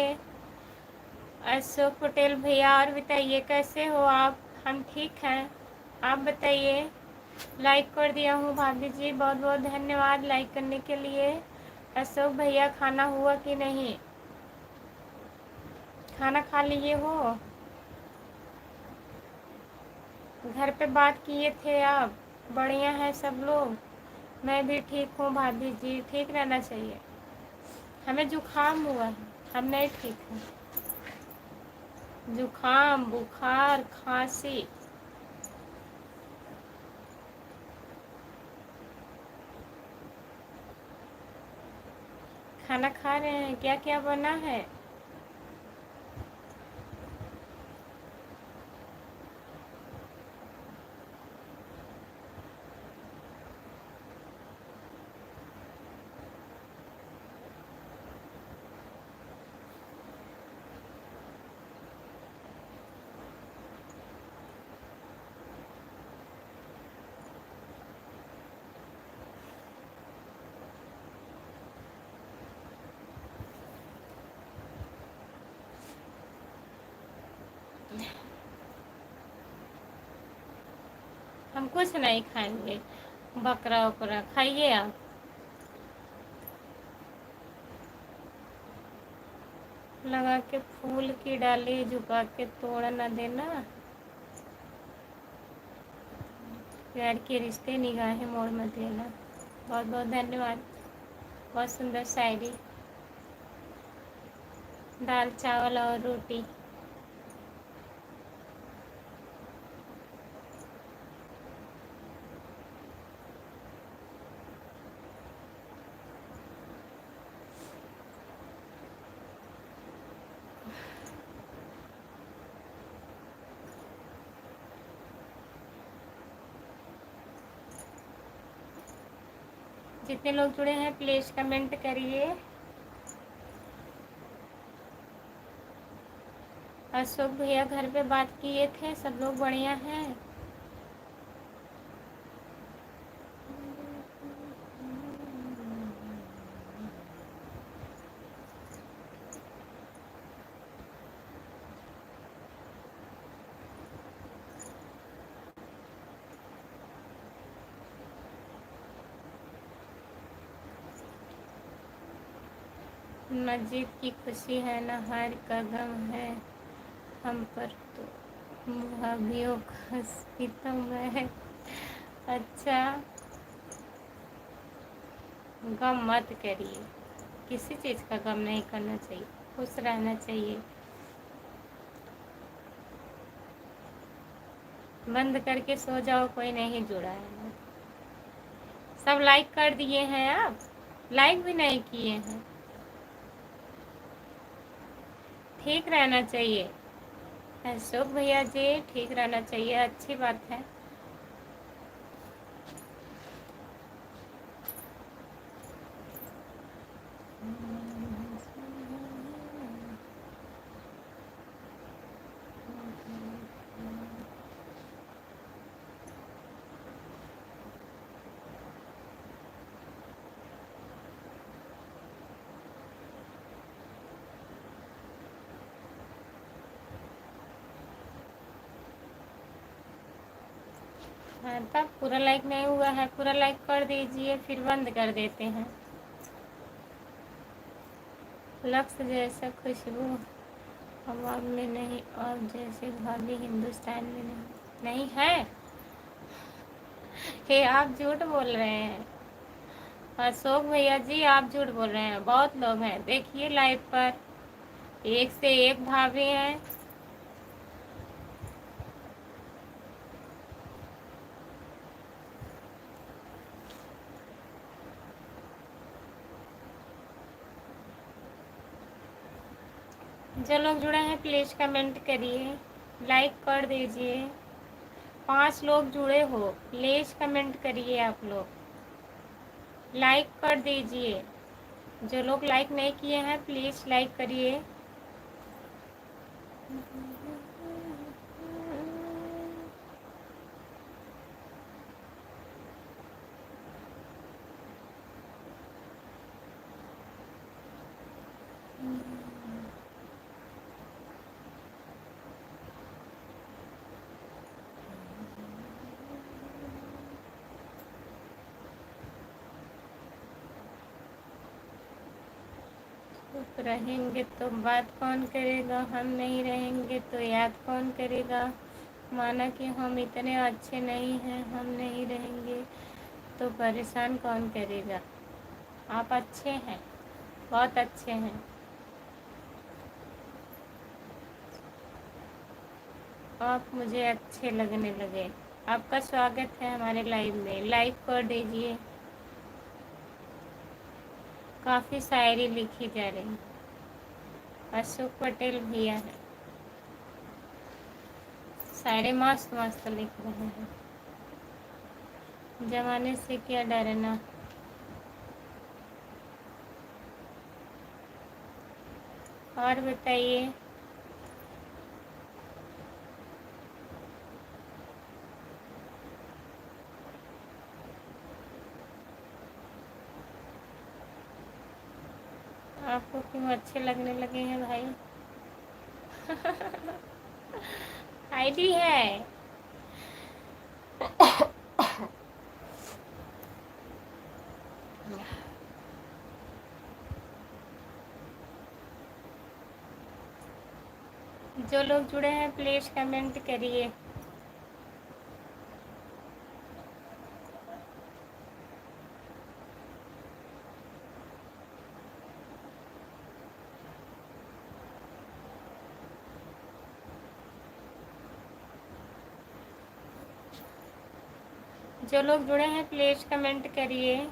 अशोक पटेल भैया। और बताइए कैसे हो आप? हम ठीक हैं, आप बताइए। लाइक कर दिया हूँ भाभी जी, बहुत बहुत धन्यवाद लाइक करने के लिए। अशोक भैया, खाना हुआ कि नहीं? खाना खा लिए हो? घर पे बात किए थे आप? बढ़िया है सब लोग। मैं भी ठीक हूँ भाभी जी, ठीक रहना चाहिए। हमें जुकाम हुआ है, हम नहीं ठीक हैं। जुकाम, बुखार, खांसी। खाना खा रहे हैं? क्या क्या बना है? हम कुछ नहीं खाएंगे, बकरा वकरा खाइए आप। लगा के फूल की डाली झुका के तोड़ न देना, प्यार के रिश्ते निगाहें मोड़ मत लेना। बहुत बहुत धन्यवाद। बहुत सुंदर शायरी। दाल चावल और रोटी। जितने लोग जुड़े हैं प्लीज कमेंट करिए। अशोक भैया घर पे बात किए थे, सब लोग बढ़िया हैं। मस्जिद की खुशी है न हार का गम है, हम पर तो मुहावियों का सितम है। अच्छा, गम मत करिए, किसी चीज़ का गम नहीं करना चाहिए, खुश रहना चाहिए। बंद करके सो जाओ, कोई नहीं जुड़ा है। सब लाइक कर दिए हैं, आप लाइक भी नहीं किए हैं। ठीक रहना चाहिए अशोक भैया जी, ठीक रहना चाहिए, अच्छी बात है। हाँ, तब पूरा लाइक नहीं हुआ है, पूरा लाइक कर दीजिए, फिर बंद कर देते हैं। लक्ष्य जैसा खुशबू हवा में नहीं, और जैसे भाभी हिंदुस्तान में नहीं, नहीं है। हे आप झूठ बोल रहे हैं अशोक भैया जी, आप झूठ बोल रहे हैं। बहुत लोग हैं, देखिए लाइव पर एक से एक भाभी हैं। जो लोग जुड़े हैं प्लीज कमेंट करिए, लाइक कर दीजिए। 5 लोग जुड़े हो, प्लीज कमेंट करिए। आप लोग लाइक कर दीजिए। जो लोग लाइक नहीं किए हैं प्लीज लाइक करिए। चुप रहेंगे तो बात कौन करेगा, हम नहीं रहेंगे तो याद कौन करेगा। माना कि हम इतने अच्छे नहीं हैं, हम नहीं रहेंगे तो परेशान कौन करेगा। आप अच्छे हैं, बहुत अच्छे हैं। आप मुझे अच्छे लगने लगे। आपका स्वागत है हमारे लाइव में, लाइक कर दीजिए। काफ़ी शायरी लिखी जा रही, अशोक पटेल भैया है, शायरी मस्त मस्त लिख रहे हैं। जमाने से क्या डरना। और बताइए। आपको क्यों अच्छे लगने लगे हैं भाई? आईडी है। जो लोग जुड़े हैं प्लीज कमेंट करिए। जो लोग जुड़े हैं प्लीज कमेंट करिए।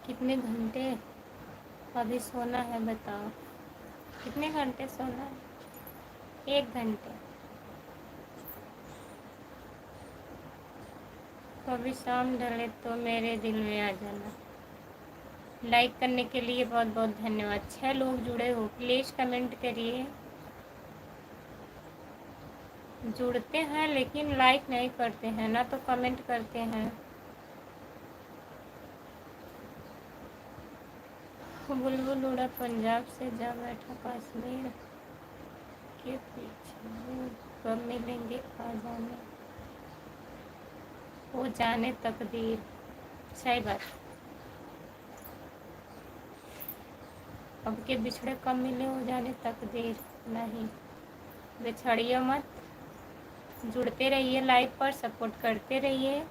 कितने घंटे अभी सोना है बताओ। कितने घंटे सोना है? 1 घंटे। तो अभी शाम ढले तो मेरे दिल में आ जाना। लाइक करने के लिए बहुत बहुत धन्यवाद। 6 लोग जुड़े हो प्लीज़ कमेंट करिए। जुड़ते हैं लेकिन लाइक नहीं करते हैं ना, तो कमेंट करते हैं। बुलबुल उड़ा पंजाब से जा बैठा कश्मीर के पीछे, वो कब मिलेंगे आ जाने, वो जाने तकदीर। सही बात। अब के बिछड़े कब मिले हो जाने तकदीर। नहीं, बिछड़िए मत, जुड़ते रहिए, लाइव पर सपोर्ट करते रहिए।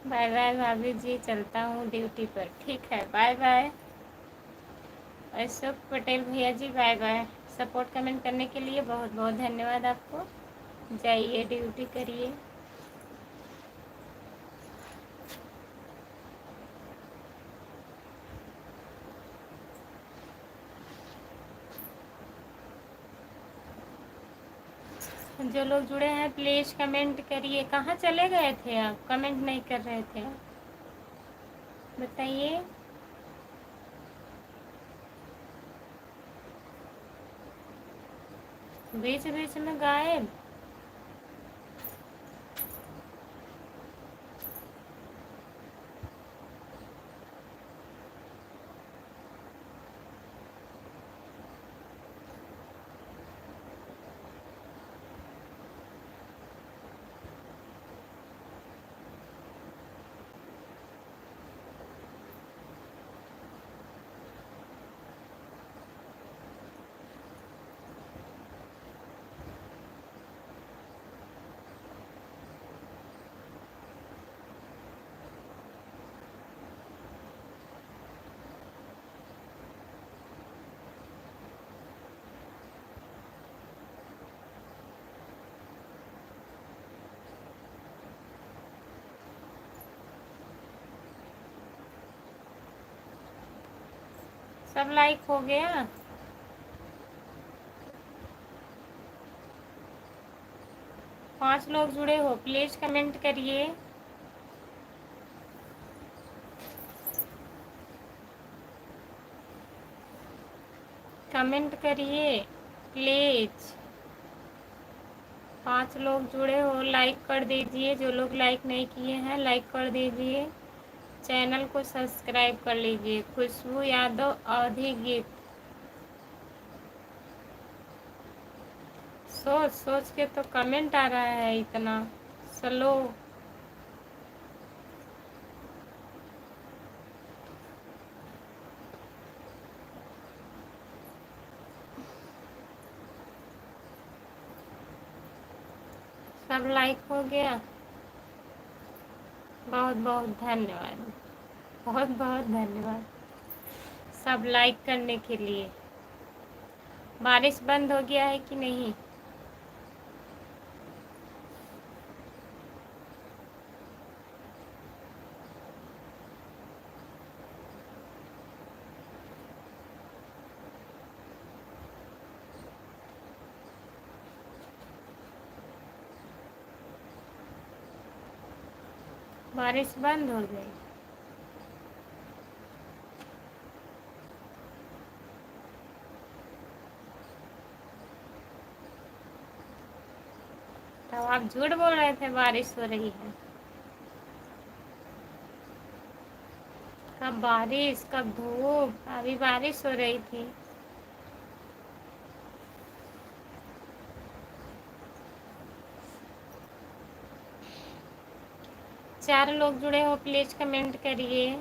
बाय बाय भाभी जी, चलता हूँ ड्यूटी पर। ठीक है, बाय बाय। अशोक पटेल भैया जी बाय बाय। सपोर्ट कमेंट करने के लिए बहुत बहुत धन्यवाद आपको। जाइए ड्यूटी करिए। जो लोग जुड़े हैं प्लीज़ कमेंट करिए। कहाँ चले गए थे आप? कमेंट नहीं कर रहे थे, बताइए। बीच बीच में गायब। सब लाइक हो गया। पांच लोग जुड़े हो प्लीज़ कमेंट करिए। कमेंट करिए प्लीज़। 5 लोग जुड़े हो, लाइक कर दीजिए। जो लोग लाइक नहीं किए हैं लाइक कर दीजिए। चैनल को सब्सक्राइब कर लीजिए। खुशबू यादव अवधि गीत। सोच सोच के तो कमेंट आ रहा है इतना स्लो। सब लाइक हो गया। बहुत बहुत धन्यवाद। बहुत बहुत धन्यवाद सब लाइक करने के लिए। बारिश बंद हो गया है कि नहीं? बारिश बंद हो गई। तो आप झूठ बोल रहे थे बारिश हो रही है। कब बारिश कब धूप, अभी बारिश हो रही थी। चार लोग जुड़े हो, प्लीज कमेंट करिए।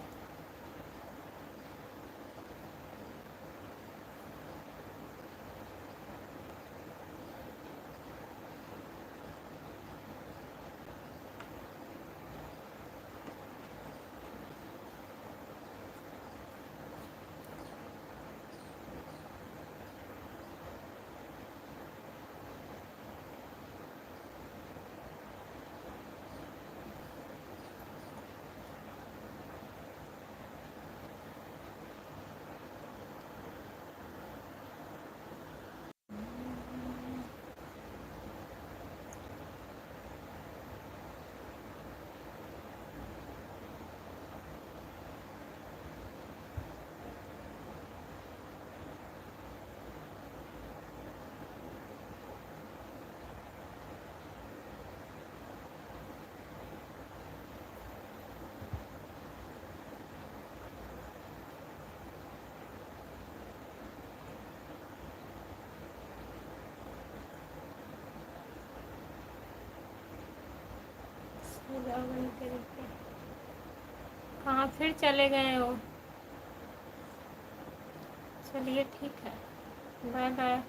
कहाँ फिर चले गए हो? चलिए ठीक है, बाय बाय।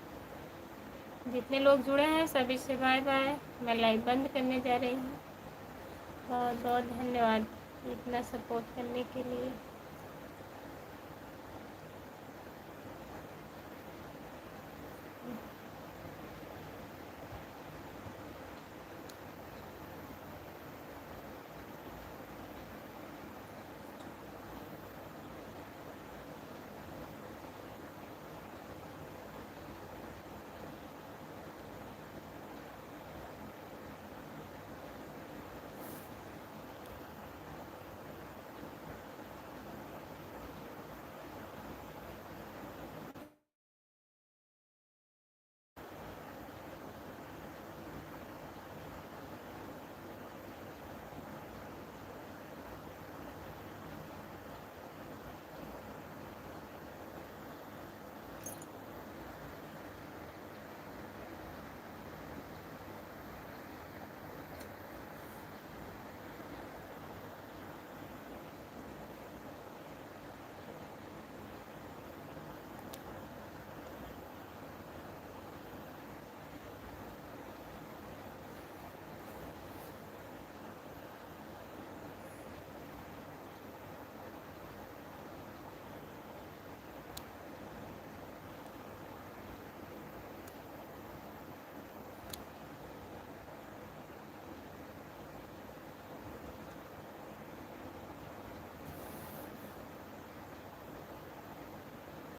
जितने लोग जुड़े हैं सभी से बाय बाय। मैं लाइव बंद करने जा रही हूँ। बहुत बहुत धन्यवाद इतना सपोर्ट करने के लिए।